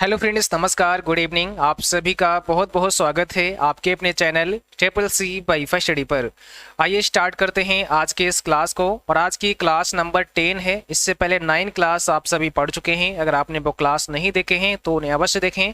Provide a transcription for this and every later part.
Hello friends, नमस्कार, good evening. आप सभी का बहुत बहुत स्वागत है आपके अपने channel triple C wifi study पर। आइए स्टार्ट करते हैं आज के इस क्लास को। और आज की क्लास नंबर 10 है। इससे पहले 9 क्लास आप सभी पढ़ चुके हैं। अगर आपने वो क्लास नहीं देखे हैं तो उन्हें अवश्य देखें।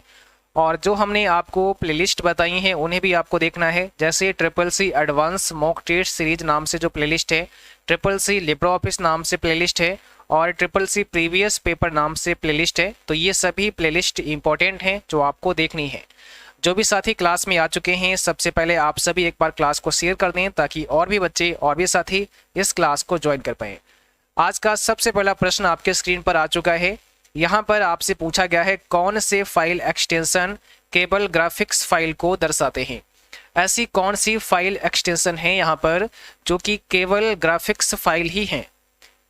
और जो हमने आपको प्लेलिस्ट बताई हैं उन्हें भी आपको देखना है। जैसे triple C advance mock test series नाम से जो प्लेलिस्ट है, ट्रिपल सी लिब्रे ऑफिस नाम से प्लेलिस्ट है और ट्रिपल सी प्रीवियस पेपर नाम से प्लेलिस्ट है। तो ये सभी प्लेलिस्ट इंपॉर्टेंट हैं जो आपको देखनी है। जो भी साथी क्लास में आ चुके हैं, सबसे पहले आप सभी एक बार क्लास को शेयर कर दें ताकि और भी बच्चे और भी साथी इस क्लास को ज्वाइन कर पाएँ। आज का सबसे पहला प्रश्न आपके स्क्रीन पर आ चुका है। यहाँ पर आपसे पूछा गया है कौन से file extension cable graphics file को दर्शाते हैं। ऐसी कौन सी फाइल एक्सटेंशन है यहाँ पर जो कि केवल ग्राफिक्स फाइल ही हैं,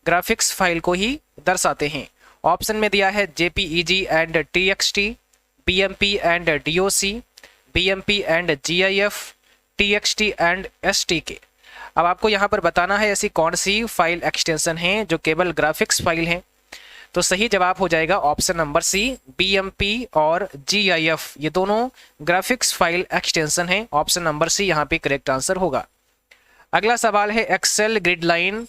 ग्राफिक्स फाइल को ही दर्शाते हैं। ऑप्शन में दिया है JPEG and TXT, BMP and DOC, BMP and GIF, TXT and STK. अब आपको यहाँ पर बताना है ऐसी कौन सी फाइल एक्सटेंशन है जो केवल ग्राफिक्स फाइल हैं। तो सही जवाब हो जाएगा ऑप्शन नंबर सी, बीएमपी और जीआईएफ। ये दोनों ग्राफिक्स फाइल एक्सटेंशन हैं। ऑप्शन नंबर सी यहाँ पे करेक्ट आंसर होगा। अगला सवाल है एक्सेल ग्रिड लाइन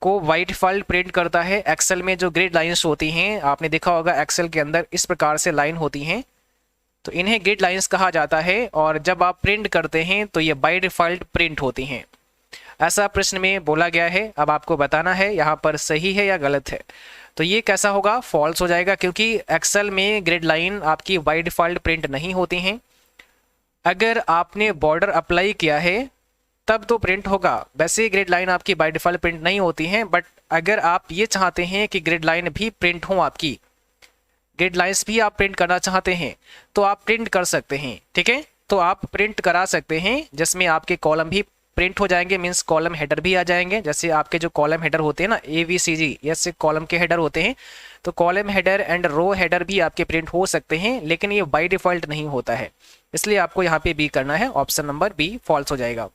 को बाय डिफॉल्ट प्रिंट करता है। एक्सेल में जो ग्रिड लाइंस होती हैं, आपने देखा होगा एक्सेल के अंदर इस प्रकार से लाइन होती हैं, तो इन्हें ग्रिड लाइंस कहा जाता है। और जब आप प्रिंट करते हैं तो ये बाय डिफॉल्ट प्रिंट होती हैं, ऐसा प्रश्न में बोला गया है। अब आपको बताना है यहाँ पर सही है या गलत है। तो ये कैसा होगा, फॉल्स हो जाएगा, क्योंकि एक्सेल में ग्रिड लाइन आपकी बाय डिफॉल्ट प्रिंट नहीं होती हैं। अगर आपने बॉर्डर अप्लाई किया है तब तो प्रिंट होगा। वैसे ग्रिड लाइन आपकी बाय डिफॉल्ट प्रिंट नहीं होती हैं, बट अगर आप ये चाहते हैं कि ग्रिड लाइन भी प्रिंट हो, आपकी ग्रिड लाइंस भी आप प्रिंट करना चाहते हैं तो आप प्रिंट कर सकते हैं। ठीक है, तो आप प्रिंट करा सकते हैं जिसमें आपके कॉलम भी प्रिंट हो जाएंगे, मीन्स कॉलम हेडर भी आ जाएंगे। जैसे आपके जो कॉलम हेडर होते हैं ना, ABCG, ऐसे कॉलम के हेडर होते हैं, तो column header and row header भी आपके प्रिंट हो सकते हैं, लेकिन ये बाय डिफॉल्ट नहीं होता है। इसलिए आपको यहाँ पे बी करना है, ऑप्शन नंबर बी फॉल्स हो जाएगा।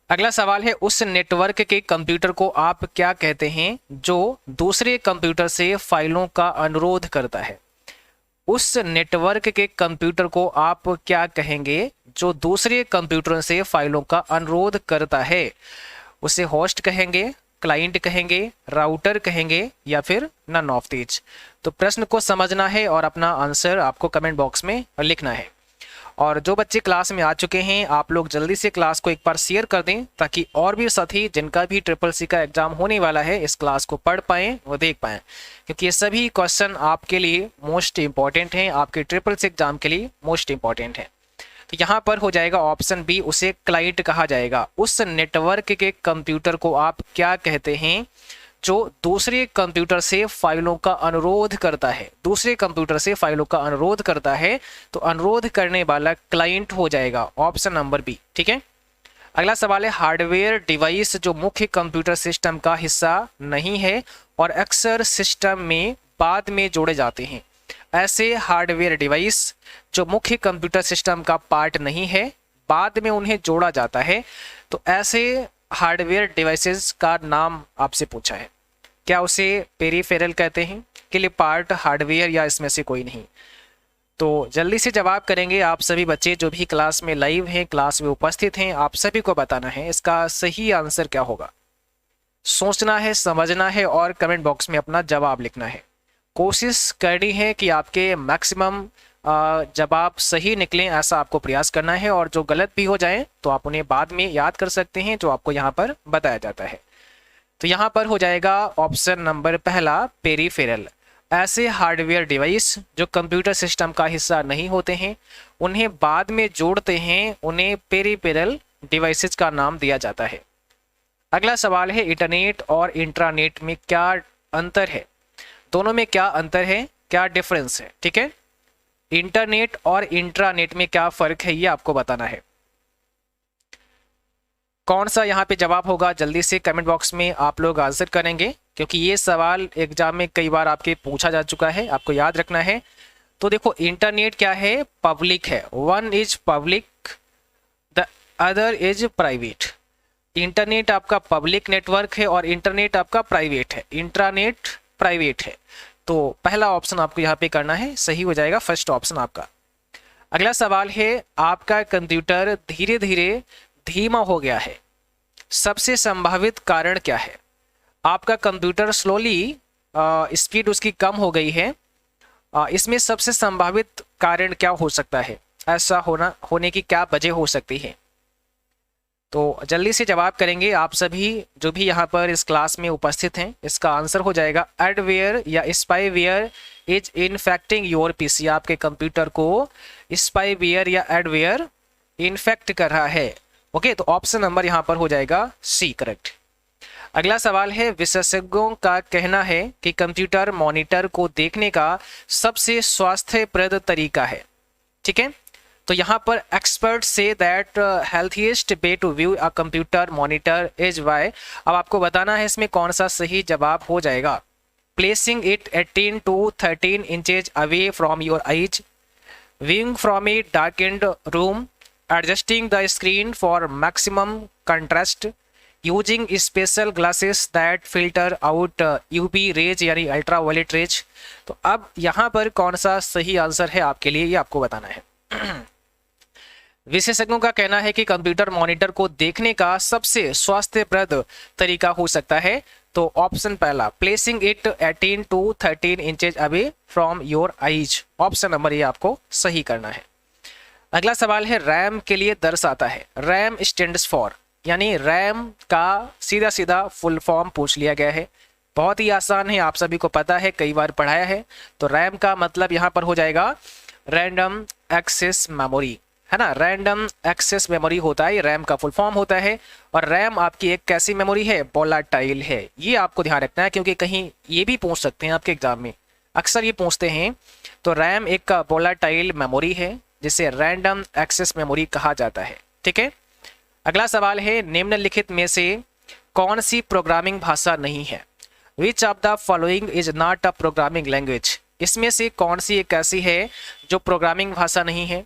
अगला सवाल है उस नेटवर्क के कंप्यूटर को आप क्या कहते हैं जो दूसरे कंप्यूटर से फाइलों का अनुरोध करता है। उस नेटवर्क के कंप्यूटर को आप क्या कहेंगे जो दूसरे कंप्यूटरों से फाइलों का अनुरोध करता है। उसे होस्ट कहेंगे, क्लाइंट कहेंगे, राउटर कहेंगे या फिर नन ऑफ दीज। तो प्रश्न को समझना है और अपना आंसर आपको कमेंट बॉक्स में लिखना है। और जो बच्चे क्लास में आ चुके हैं, आप लोग जल्दी से क्लास को एक बार शेयर कर दें ताकि और भी साथी जिनका भी ट्रिपल सी का एग्जाम होने वाला है इस क्लास को पढ़ पाएँ, वो देख पाएँ, क्योंकि ये सभी क्वेश्चन आपके लिए मोस्ट इंपॉर्टेंट हैं, आपके ट्रिपल सी एग्जाम के लिए मोस्ट इंपॉर्टेंट है। तो यहाँ पर हो जाएगा ऑप्शन बी, उसे क्लाइंट कहा जाएगा। उस नेटवर्क के कंप्यूटर को आप क्या कहते हैं जो दूसरे कंप्यूटर से फाइलों का अनुरोध करता है। दूसरे कंप्यूटर से फाइलों का अनुरोध करता है तो अनुरोध करने वाला क्लाइंट हो जाएगा, ऑप्शन नंबर बी। ठीक है, अगला सवाल है हार्डवेयर डिवाइस जो मुख्य कंप्यूटर सिस्टम का हिस्सा नहीं है और अक्सर सिस्टम में बाद में जोड़े जाते हैं। ऐसे हार्डवेयर डिवाइस जो मुख्य कंप्यूटर सिस्टम का पार्ट नहीं है, बाद में उन्हें जोड़ा जाता है, तो ऐसे हार्डवेयर डिवाइसेस का नाम आपसे पूछा है। क्या उसे पेरिफेरल कहते हैं, के लिए पार्ट, हार्डवेयर या इसमें से कोई नहीं। तो जल्दी से जवाब करेंगे आप सभी बच्चे जो भी क्लास में लाइव हैं, क्लास में उपस्थित हैं, आप सभी को बताना है इसका सही आंसर क्या होगा। सोचना है, समझना है और कमेंट बॉक्स में अपना जवाब लिखना है। कोशिश करनी है कि आपके मैक्सिमम जवाब सही निकलें, ऐसा आपको प्रयास करना है। और जो गलत भी हो जाए तो आप उन्हें बाद में याद कर सकते हैं जो आपको यहाँ पर बताया जाता है। तो यहाँ पर हो जाएगा ऑप्शन नंबर पहला, पेरिफेरल। ऐसे हार्डवेयर डिवाइस जो कंप्यूटर सिस्टम का हिस्सा नहीं होते हैं, उन्हें बाद में जोड़ते हैं, उन्हें पेरिफेरल डिवाइसेस का नाम दिया जाता है। अगला सवाल है इंटरनेट और इंट्रानेट में क्या अंतर है। दोनों में क्या अंतर है, क्या डिफरेंस है। ठीक है, इंटरनेट और इंट्रानेट में क्या फर्क है ये आपको बताना है। कौन सा यहाँ पे जवाब होगा, जल्दी से कमेंट बॉक्स में आप लोग आंसर करेंगे, क्योंकि ये सवाल एग्जाम में कई बार आपके पूछा जा चुका है, आपको याद रखना है। तो देखो, इंटरनेट क्या है, पब्लिक है। One is public, the other is private. Internet आपका पब्लिक नेटवर्क है और इंटरनेट आपका प्राइवेट है। इंट्रानेट प्राइवेट है। तो पहला ऑप्शन आपको यहाँ पे करना है, सही हो जाएगा फर्स्ट ऑप्शन आपका। अगला सवाल है, आपका कंप्यूटर धीरे धीरे धीमा हो गया है, सबसे संभावित कारण क्या है? आपका कंप्यूटर स्लोली स्पीड उसकी कम हो गई है, इसमें सबसे संभावित कारण क्या हो सकता है? ऐसा होने की क्या वजह हो सकती है? तो जल्दी से जवाब करेंगे आप सभी जो भी यहाँ पर इस क्लास में उपस्थित हैं। इसका आंसर हो जाएगा एडवेयर या spyware is infecting your PC. आपके कंप्यूटर को स्पाईवेयर या एडवेयर इन्फेक्ट कर रहा है। ओके, तो ऑप्शन नंबर यहाँ पर हो जाएगा सी करेक्ट। अगला सवाल है, विशेषज्ञों का कहना है कि कंप्यूटर मॉनिटर को देखने का सबसे स्वास्थ्यप्रद तरीका है। ठीक है, तो यहाँ पर एक्सपर्ट से that healthiest way to view a computer monitor is Y. अब आपको बताना है इसमें कौन सा सही जवाब हो जाएगा। Placing it 18 to 13 inches away from your eyes, viewing from a darkened room, adjusting the screen for maximum contrast, using special glasses that filter out UV rays यानी अल्ट्रावायलेट रेज। तो अब यहाँ पर कौन सा सही आंसर है आपके लिए, ये आपको बताना है। विशेषज्ञों का कहना है कि कंप्यूटर मॉनिटर को देखने का सबसे स्वास्थ्यप्रद तरीका हो सकता है, तो ऑप्शन पहला placing it 18 to 13 inches away from your eyes, option number ये आपको सही करना है। अगला सवाल है, रैम के लिए दर्शाता है। रैम स्टैंड्स फॉर, यानी रैम का सीधा सीधा फुल फॉर्म पूछ लिया गया है। बहुत ही आसान है, आप सभी को पता है, कई बार पढ़ाया है। तो रैम का मतलब यहाँ पर हो जाएगा रैंडम एक्सेस मेमोरी, है ना। रैंडम एक्सेस मेमोरी होता है, ये रैम का फुल फॉर्म होता है। और रैम आपकी एक कैसी मेमोरी है? वोलेटाइल है। ये आपको ध्यान रखना है क्योंकि कहीं ये भी पूछ सकते हैं आपके एग्जाम में, अक्सर ये पूछते हैं। तो रैम एक वोलेटाइल मेमोरी है जिसे रैंडम एक्सेस मेमोरी कहा जाता है। ठीक है, अगला सवाल है, निम्नलिखित में से कौन सी प्रोग्रामिंग भाषा नहीं है? Which of the following is not a programming language. इसमें से कौन सी एक ऐसी है जो प्रोग्रामिंग भाषा नहीं है?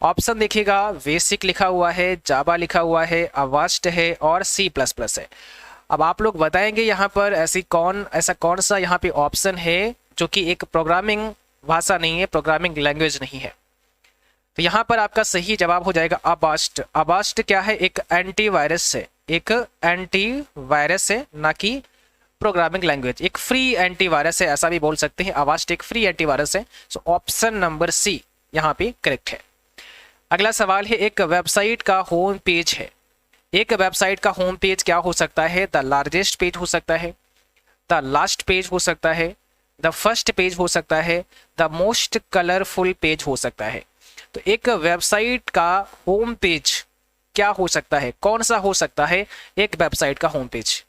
ऑप्शन देखिएगा, बेसिक लिखा हुआ है, जावा लिखा हुआ है, अवास्ट है और C++ है। अब आप लोग बताएंगे यहाँ पर ऐसा कौन सा यहाँ पे ऑप्शन है जो कि एक प्रोग्रामिंग भाषा नहीं है, प्रोग्रामिंग लैंग्वेज नहीं है। तो यहाँ पर आपका सही जवाब हो जाएगा अवास्ट। अवास्ट क्या है? एक एंटीवायरस है, एक एंटीवायरस है, ना कि प्रोग्रामिंग लैंग्वेज। एक फ्री एंटीवायरस है, ऐसा भी बोल सकते हैं। अवास्ट एक फ्री एंटीवायरस है। सो ऑप्शन नंबर सी यहाँ पे करेक्ट है। अगला सवाल है, एक वेबसाइट का होम पेज है। एक वेबसाइट का होम पेज क्या हो सकता है? द लार्जेस्ट पेज हो सकता है, द लास्ट पेज हो सकता है, द फर्स्ट पेज हो सकता है, द मोस्ट कलरफुल पेज हो सकता है। तो एक वेबसाइट का होम पेज क्या हो सकता है? कौन सा हो सकता है एक वेबसाइट का होम पेज?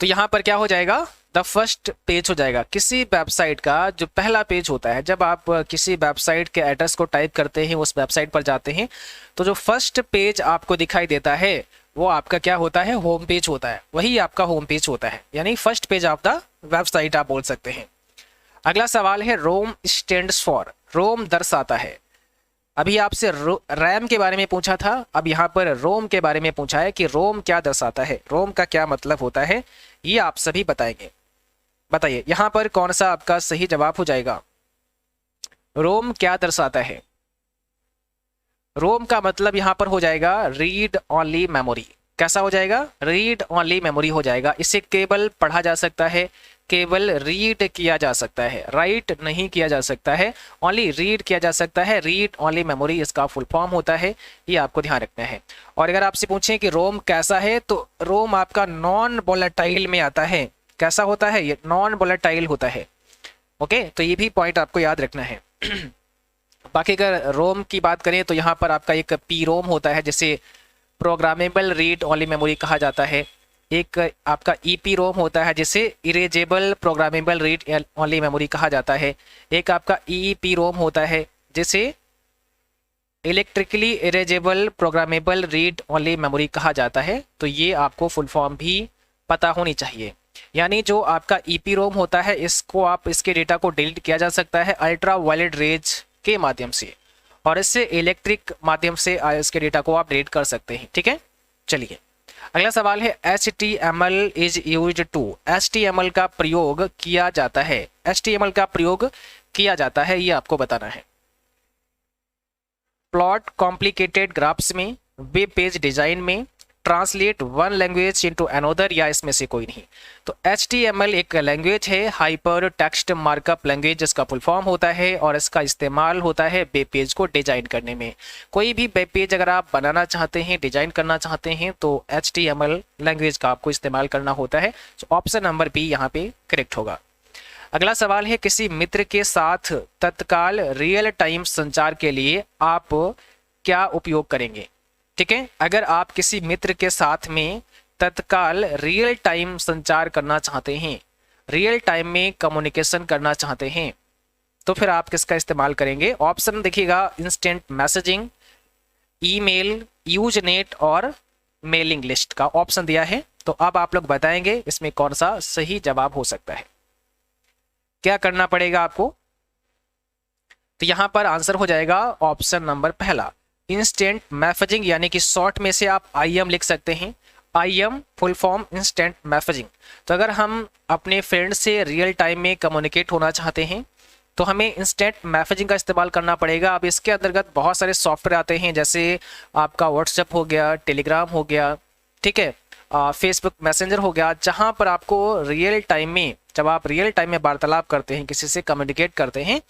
तो यहां पर क्या हो जाएगा? द फर्स्ट पेज हो जाएगा। किसी वेबसाइट का जो पहला पेज होता है, जब आप किसी वेबसाइट के एड्रेस को टाइप करते हैं, उस वेबसाइट पर जाते हैं, तो जो फर्स्ट पेज आपको दिखाई देता है वो आपका क्या होता है? होम पेज होता है। वही आपका होम पेज होता है, यानी first page of the website आप बोल सकते हैं। अगला सवाल है, रोम स्टैंड्स फॉर। रोम दर्शाता है। अभी आपसे रैम के बारे में पूछा था, अब यहाँ पर रोम के बारे में पूछा है कि रोम क्या दर्शाता है, रोम का क्या मतलब होता है, ये आप सभी बताएंगे। बताइए यहाँ पर कौन सा आपका सही जवाब हो जाएगा? रोम क्या दर्शाता है? रोम का मतलब यहाँ पर हो जाएगा रीड ओनली मेमोरी। कैसा हो जाएगा? रीड ओनली मेमोरी हो जाएगा। इसे केवल पढ़ा जा सकता है, केवल रीड किया जा सकता है, राइट नहीं किया जा सकता है, ओनली रीड किया जा सकता है। रीड ओनली मेमोरी इसका फुल फॉर्म होता है, ये आपको ध्यान रखना है। और अगर आपसे पूछें कि रोम कैसा है, तो रोम आपका नॉन वोलेटाइल में आता है। कैसा होता है? ये नॉन वोलेटाइल होता है। ओके, तो ये भी पॉइंट आपको याद रखना है। बाकी अगर रोम की बात करें तो यहाँ पर आपका एक पी रोम होता है जिसे प्रोग्रामेबल रीड ओनली मेमोरी कहा जाता है। एक आपका ईपी रोम होता है जिसे erasable programmable read only memory कहा जाता है। एक आपका ईईपी रोम होता है जिसे electrically erasable programmable read only memory कहा जाता है। तो ये आपको फुल फॉर्म भी पता होनी चाहिए। यानी जो आपका ईपी रोम होता है, इसको आप इसके डेटा को डिलीट किया जा सकता है अल्ट्रा वायलेट रेज के माध्यम से, और इससे इलेक्ट्रिक माध्यम से इसके डेटा को आप डिलीट कर सकते हैं। ठीक है, चलिए अगला सवाल है HTML is used to, HTML का प्रयोग किया जाता है, HTML का प्रयोग किया जाता है, ये आपको बताना है। प्लॉट कॉम्प्लिकेटेड ग्राफ्स में, वेब पेज डिजाइन में, translate one language into another, या इसमें से कोई नहीं। तो HTML एक लैंग्वेज है, हाइपर टेक्स्ट मार्कअप लैंग्वेज, जिसका फुल फॉर्म होता है और इसका इस्तेमाल होता है वेब पेज को डिजाइन करने में। कोई भी वेब पेज अगर आप बनाना चाहते हैं, डिजाइन करना चाहते हैं, तो HTML लैंग्वेज का आपको इस्तेमाल करना होता है। तो ऑप्शन नंबर बी यहाँ पे करेक्ट होगा। अगला सवाल है किसी मित्र के साथ तत्काल रियल टाइम संचार के लिए आप क्या उपयोग करेंगे। ठीक है, अगर आप किसी मित्र के साथ में तत्काल रियल टाइम संचार करना चाहते हैं, रियल टाइम में कम्युनिकेशन करना चाहते हैं, तो फिर आप किसका इस्तेमाल करेंगे। ऑप्शन देखिएगा, इंस्टेंट मैसेजिंग, ईमेल, यूजनेट और मेलिंग लिस्ट का ऑप्शन दिया है। तो अब आप लोग बताएंगे इसमें कौन सा सही जवाब हो सकता है। क्या करना पड़ेगा आपको, तो यहां पर आंसर हो जाएगा ऑप्शन नंबर पहला, इंस्टेंट मैसेजिंग, यानी कि शॉर्ट में से आप IM लिख सकते हैं। IM full form instant messaging. तो अगर हम अपने फ्रेंड से रियल टाइम में कम्युनिकेट होना चाहते हैं तो हमें इंस्टेंट मैसेजिंग का इस्तेमाल करना पड़ेगा। अब इसके अंतर्गत बहुत सारे सॉफ्टवेयर आते हैं, जैसे आपका व्हाट्सएप हो गया, टेलीग्राम हो गया, ठीक है, फेसबुक मैसेंजर हो गया, जहां पर आपको रियल टाइम में, जब आप रियल टाइम में वार्तालाप करते हैं, किसी से कम्युनिकेट करते हैं,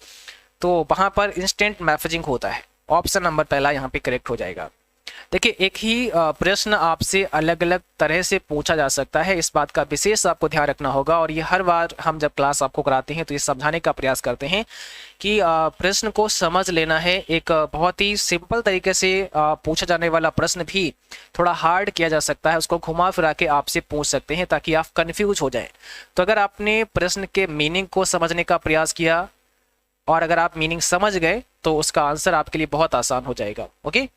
तो वहां पर इंस्टेंट मैसेजिंग होता है। ऑप्शन नंबर पहला यहाँ पे करेक्ट हो जाएगा। देखिए, एक ही प्रश्न आपसे अलग अलग तरह से पूछा जा सकता है, इस बात का विशेष आपको ध्यान रखना होगा। और ये हर बार हम जब क्लास आपको कराते हैं तो ये समझाने का प्रयास करते हैं कि प्रश्न को समझ लेना है। एक बहुत ही सिंपल तरीके से पूछा जाने वाला प्रश्न भी थोड़ा हार्ड किया जा सकता है, उसको घुमा फिरा के आपसे पूछ सकते हैं ताकि आप कन्फ्यूज हो जाए। तो अगर आपने प्रश्न के मीनिंग को समझने का प्रयास किया और अगर आप मीनिंग समझ गए तो उसका आंसर आपके लिए बहुत आसान हो जाएगा। ओके,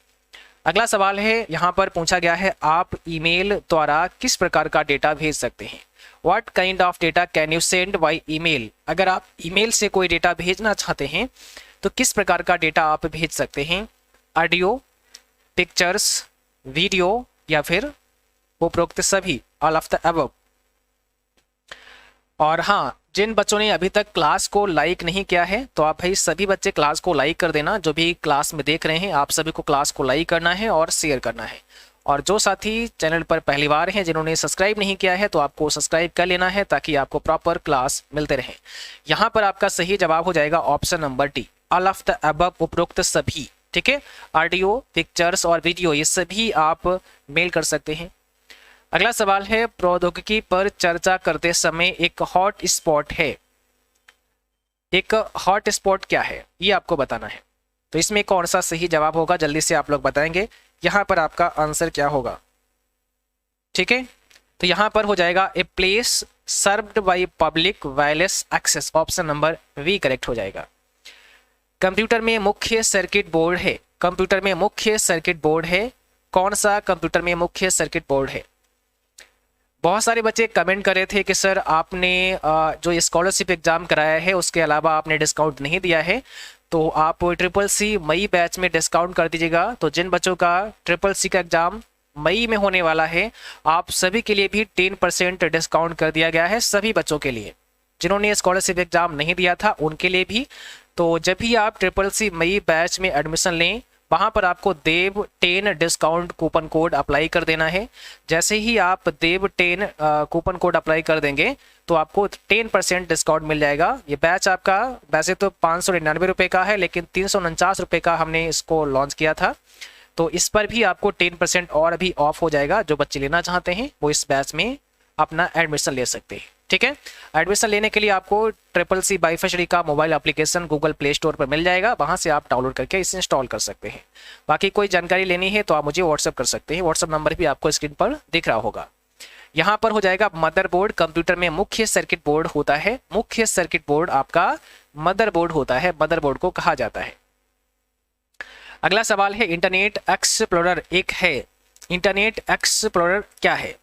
अगला सवाल है, यहाँ पर पूछा गया है, आप ईमेल द्वारा किस प्रकार का डेटा भेज सकते हैं। What kind of data can you send by email. अगर आप ईमेल से कोई डेटा भेजना चाहते हैं तो किस प्रकार का डेटा आप भेज सकते हैं। ऑडियो, पिक्चर्स, वीडियो, या फिर उपरोक्त सभी, ऑल ऑफ द अबव। और हाँ, जिन बच्चों ने अभी तक क्लास को लाइक नहीं किया है तो आप भाई सभी बच्चे क्लास को लाइक कर देना। जो भी क्लास में देख रहे हैं आप सभी को क्लास को लाइक करना है और शेयर करना है। और जो साथी चैनल पर पहली बार हैं, जिन्होंने सब्सक्राइब नहीं किया है, तो आपको सब्सक्राइब कर लेना है ताकि आपको प्रॉपर क्लास मिलते रहे। यहाँ पर आपका सही जवाब हो जाएगा option number D, all of the above, उपरोक्त सभी। ठीक है, ऑडियो, पिक्चर्स और वीडियो, ये सभी आप मेल कर सकते हैं। अगला सवाल है, प्रौद्योगिकी पर चर्चा करते समय एक हॉट स्पॉट है। एक हॉट स्पॉट क्या है ये आपको बताना है। तो इसमें कौन सा सही जवाब होगा, जल्दी से आप लोग बताएंगे। यहां पर आपका आंसर क्या होगा। ठीक है, तो यहां पर हो जाएगा a place served by public wireless access, option number V correct हो जाएगा। कंप्यूटर में मुख्य सर्किट बोर्ड है, कंप्यूटर में मुख्य सर्किट बोर्ड है, कौन सा कंप्यूटर में मुख्य सर्किट बोर्ड है। बहुत सारे बच्चे कमेंट कर रहे थे कि सर आपने जो स्कॉलरशिप एग्जाम कराया है उसके अलावा आपने डिस्काउंट नहीं दिया है, तो आप CCC मई बैच में डिस्काउंट कर दीजिएगा। तो जिन बच्चों का CCC का एग्जाम मई में होने वाला है, आप सभी के लिए भी 10% डिस्काउंट कर दिया गया है, सभी बच्चों के लिए। जिन्होंने स्कॉलरशिप एग्जाम नहीं दिया था उनके लिए भी। तो जब भी आप CCC मई बैच में एडमिशन लें, वहां पर आपको देव 10 डिस्काउंट कूपन कोड अप्लाई कर देना है। जैसे ही आप देव 10 कूपन कोड अप्लाई कर देंगे तो आपको 10% डिस्काउंट मिल जाएगा। ये बैच आपका वैसे तो 599 रुपये का है, लेकिन 349 रुपये का हमने इसको लॉन्च किया था। तो इस पर भी आपको 10% और अभी ऑफ हो जाएगा। जो बच्चे लेना चाहते हैं वो इस बैच में अपना एडमिशन ले सकते हैं। ठीक है, एडमिशन लेने के लिए आपको CCC वाईफाई स्टडी का mobile application Google play store पर मिल जाएगा, वहां से आप डाउनलोड करके इसे इंस्टॉल कर सकते हैं। बाकी कोई जानकारी लेनी है तो आप मुझे व्हाट्सअप कर सकते हैं, व्हाट्सअप नंबर भी आपको स्क्रीन पर दिख रहा होगा। यहाँ पर हो जाएगा मदरबोर्ड, कंप्यूटर में मुख्य सर्किट बोर्ड होता है, मुख्य सर्किट बोर्ड आपका मदरबोर्ड होता है, मदरबोर्ड को कहा जाता है। अगला सवाल है, इंटरनेट एक्सप्लोरर एक है, इंटरनेट एक्सप्लोरर क्या है।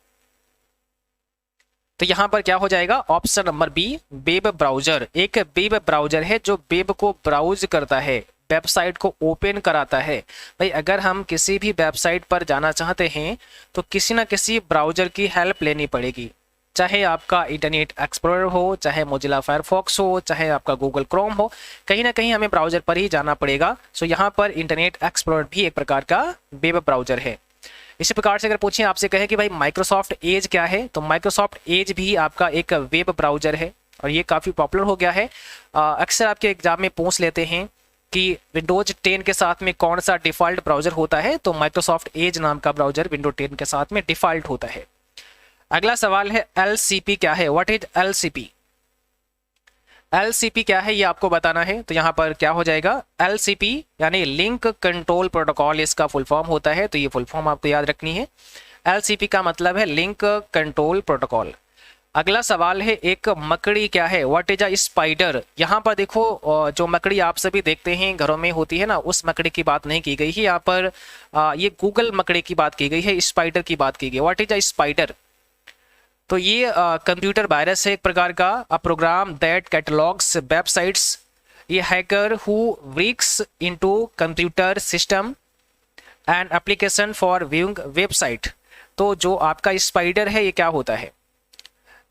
तो यहां पर क्या हो जाएगा, option number B, web browser. एक वेब ब्राउजर है जो वेब को ब्राउज करता है, वेबसाइट को ओपन कराता है। भाई अगर हम किसी भी वेबसाइट पर जाना चाहते हैं तो किसी ना किसी ब्राउज़र की हेल्प लेनी पड़ेगी, चाहे आपका इंटरनेट एक्सप्लोरर हो, चाहे मोजिला फायरफॉक्स हो, चाहे आपका गूगल क्रोम हो, कहीं ना कहीं हमें ब्राउज़र पर ही जाना पड़ेगा। सो यहाँ पर इंटरनेट एक्सप्लोरर भी एक प्रकार का वेब ब्राउज़र है। इसी प्रकार से अगर पूछें आपसे कहे कि भाई माइक्रोसॉफ्ट एज क्या है, तो माइक्रोसॉफ्ट एज भी आपका एक वेब ब्राउज़र है और ये काफ़ी पॉपुलर हो गया है। अक्सर आपके एग्जाम में पूछ लेते हैं कि विंडोज 10 के साथ में कौन सा डिफ़ॉल्ट ब्राउज़र होता है, तो माइक्रोसॉफ्ट एज नाम का ब्राउज़र विंडोज 10 के साथ में डिफ़ॉल्ट होता है। अगला सवाल है LCP क्या है, व्हाट इज LCP? LCP क्या है ये आपको बताना है, तो यहाँ पर क्या हो जाएगा, LCP यानी लिंक कंट्रोल प्रोटोकॉल इसका फुल फॉर्म होता है, तो ये फुल फॉर्म आपको याद रखनी है। LCP का मतलब है लिंक कंट्रोल प्रोटोकॉल। अगला सवाल है एक मकड़ी क्या है, व्हाट इज अ स्पाइडर? यहाँ पर देखो जो मकड़ी आप सभी देखते हैं घरों में होती है ना, उस मकड़ी की बात नहीं की गई है यहाँ पर, ये गूगल मकड़ी की बात की गई है, स्पाइडर की बात की गई। What is a spider? तो ये कंप्यूटर वायरस है एक प्रकार का, a program that catalogs websites, ये hacker who breaks into computer system and application for viewing website. तो जो आपका स्पाइडर है ये क्या होता है?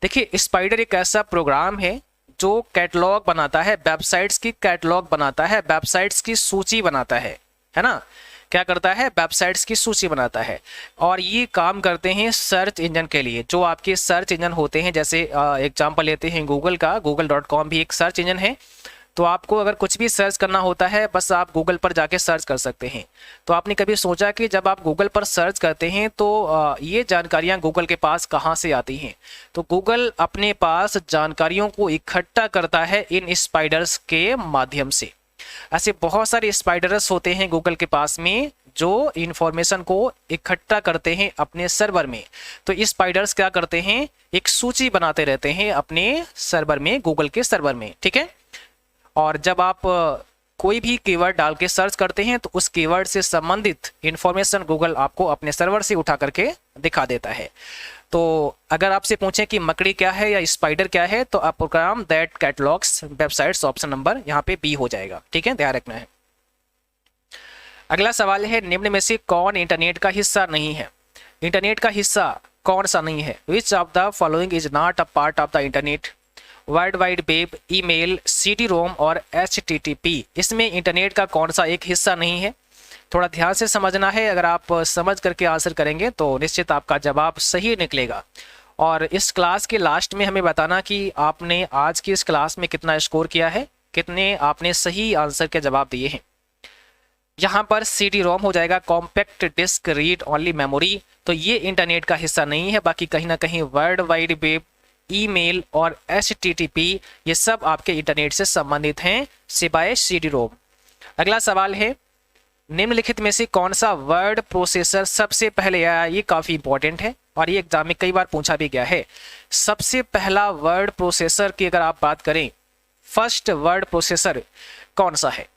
देखिए स्पाइडर एक ऐसा प्रोग्राम है जो कैटलॉग बनाता है, वेबसाइट्स की कैटलॉग बनाता है, वेबसाइट्स की सूची बनाता है ना, क्या करता है, वेबसाइट्स की सूची बनाता है। और ये काम करते हैं सर्च इंजन के लिए, जो आपके सर्च इंजन होते हैं, जैसे एग्जांपल लेते हैं गूगल का, google.com भी एक सर्च इंजन है। तो आपको अगर कुछ भी सर्च करना होता है बस आप गूगल पर जाके सर्च कर सकते हैं। तो आपने कभी सोचा कि जब आप गूगल पर सर्च करते हैं तो ये जानकारियाँ गूगल के पास कहाँ से आती हैं? तो गूगल अपने पास जानकारियों को इकट्ठा करता है इन स्पाइडर्स के माध्यम से। ऐसे बहुत सारे स्पाइडर्स होते हैं गूगल के पास में जो इंफॉर्मेशन को इकट्ठा करते हैं अपने सर्वर में। तो इस स्पाइडर्स क्या करते हैं, एक सूची बनाते रहते हैं अपने सर्वर में, गूगल के सर्वर में, ठीक है। और जब आप कोई भी कीवर्ड डाल के सर्च करते हैं तो उस कीवर्ड से संबंधित इंफॉर्मेशन गूगल आपको अपने सर्वर से उठा करके दिखा देता है। तो अगर आपसे पूछें कि मकड़ी क्या है या स्पाइडर क्या है, तो आप program that catalogs websites, option number यहाँ पे बी हो जाएगा, ठीक है, ध्यान रखना है। अगला सवाल है निम्न में से कौन इंटरनेट का हिस्सा नहीं है? इंटरनेट का हिस्सा कौन सा नहीं है? Which of the following is not a part of the internet? World wide web, email, CD-ROM और HTTP, इसमें इंटरनेट का कौन सा एक हिस्सा नहीं है? थोड़ा ध्यान से समझना है, अगर आप समझ करके आंसर करेंगे तो निश्चित आपका जवाब सही निकलेगा। और इस क्लास के लास्ट में हमें बताना कि आपने आज की इस क्लास में कितना स्कोर किया है, कितने आपने सही आंसर के जवाब दिए हैं। यहाँ पर CD-ROM हो जाएगा, compact disc read only memory, तो ये इंटरनेट का हिस्सा नहीं है। बाकी कहीं ना कहीं वर्ल्ड वाइड वेब, ईमेल और HTTP ये सब आपके इंटरनेट से संबंधित हैं सिवाय CD-ROM। अगला सवाल है निम्नलिखित में से कौन सा वर्ड प्रोसेसर सबसे पहले आया? ये काफ़ी इंपॉर्टेंट है और ये एग्जाम में कई बार पूछा भी गया है। सबसे पहला वर्ड प्रोसेसर की अगर आप बात करें, फर्स्ट वर्ड प्रोसेसर कौन सा है?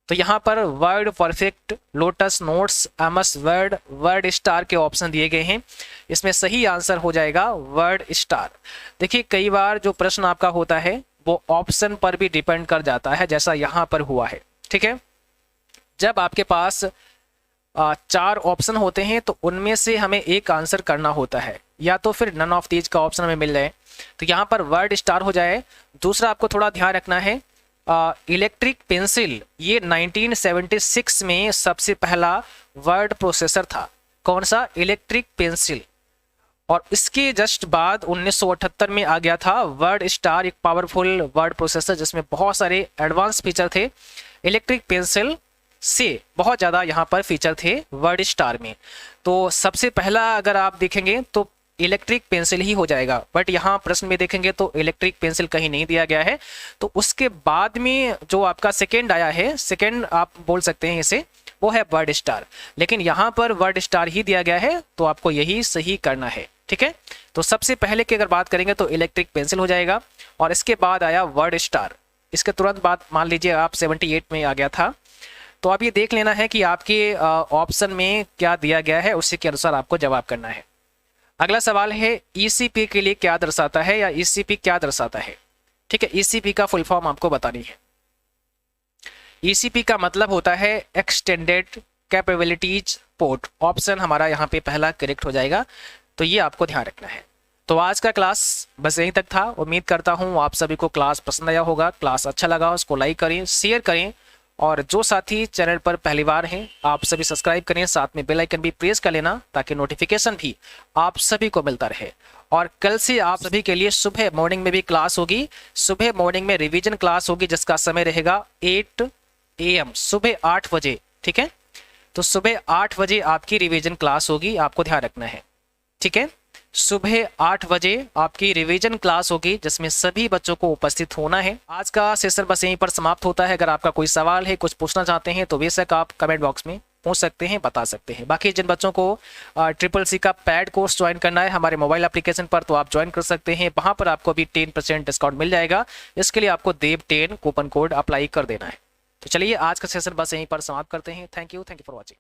तो यहाँ पर word perfect, lotus notes, MS word, word star के ऑप्शन दिए गए हैं। इसमें सही आंसर हो जाएगा वर्ड स्टार। देखिए कई बार जो प्रश्न आपका होता है वो ऑप्शन पर भी डिपेंड कर जाता है, जैसा यहाँ पर हुआ है, ठीक है। जब आपके पास 4 ऑप्शन होते हैं तो उनमें से हमें एक आंसर करना होता है, या तो फिर नन ऑफ दीज का ऑप्शन हमें मिल जाए, तो यहाँ पर वर्ड स्टार हो जाए। दूसरा आपको थोड़ा ध्यान रखना है, इलेक्ट्रिक पेंसिल, ये 1976 में सबसे पहला वर्ड प्रोसेसर था। कौन सा? Electric pencil. और इसके जस्ट बाद 1978 में आ गया था वर्ड स्टार, एक पावरफुल वर्ड प्रोसेसर जिसमें बहुत सारे एडवांस फीचर थे। इलेक्ट्रिक पेंसिल से बहुत ज़्यादा यहाँ पर फीचर थे वर्ड स्टार में। तो सबसे पहला अगर आप देखेंगे तो इलेक्ट्रिक पेंसिल ही हो जाएगा, बट यहाँ प्रश्न में देखेंगे तो इलेक्ट्रिक पेंसिल कहीं नहीं दिया गया है। तो उसके बाद में जो आपका सेकेंड आया है, सेकेंड आप बोल सकते हैं इसे, वो है वर्ड स्टार, लेकिन यहाँ पर वर्ड स्टार ही दिया गया है, तो आपको यही सही करना है, ठीक है। तो सबसे पहले की अगर बात करेंगे तो इलेक्ट्रिक पेंसिल हो जाएगा, और इसके बाद आया वर्ड स्टार। इसके तुरंत बाद मान लीजिए आप 78 में आ गया था। तो आप ये देख लेना है कि आपके ऑप्शन में क्या दिया गया है, उसी के अनुसार आपको जवाब करना है। अगला सवाल है ECP के लिए क्या दर्शाता है, या ECP क्या दर्शाता है, ठीक है। ECP का फुल फॉर्म आपको बतानी है। ECP का मतलब होता है एक्सटेंडेड कैपेबिलिटीज पोर्ट। ऑप्शन हमारा यहाँ पे पहला करेक्ट हो जाएगा, तो ये आपको ध्यान रखना है। तो आज का क्लास बस यहीं तक था। उम्मीद करता हूँ आप सभी को क्लास पसंद आया होगा। क्लास अच्छा लगा उसको लाइक करें, शेयर करें, और जो साथी चैनल पर पहली बार हैं आप सभी सब्सक्राइब करें, साथ में बेल आइकन भी प्रेस कर लेना ताकि नोटिफिकेशन भी आप सभी को मिलता रहे। और कल से आप सभी के लिए सुबह मॉर्निंग में भी क्लास होगी। सुबह मॉर्निंग में रिवीजन क्लास होगी जिसका समय रहेगा 8 AM, सुबह 8 बजे। ठीक है, तो सुबह 8 बजे आपकी रिवीजन क्लास होगी, आपको ध्यान रखना है। ठीक है, सुबह 8 बजे आपकी रिवीजन क्लास होगी जिसमें सभी बच्चों को उपस्थित होना है। आज का सेशन बस यहीं पर समाप्त होता है। अगर आपका कोई सवाल है, कुछ पूछना चाहते हैं तो बेशक आप कमेंट बॉक्स में पूछ सकते हैं, बता सकते हैं। बाकी जिन बच्चों को CCC का पैड कोर्स ज्वाइन करना है हमारे मोबाइल एप्लीकेशन पर, तो आप ज्वाइन कर सकते हैं। वहां पर आपको भी 10% डिस्काउंट मिल जाएगा। इसके लिए आपको देव10 कूपन कोड अप्लाई कर देना है। तो चलिए आज का सेशन बस यहीं पर समाप्त करते हैं। Thank you for watching.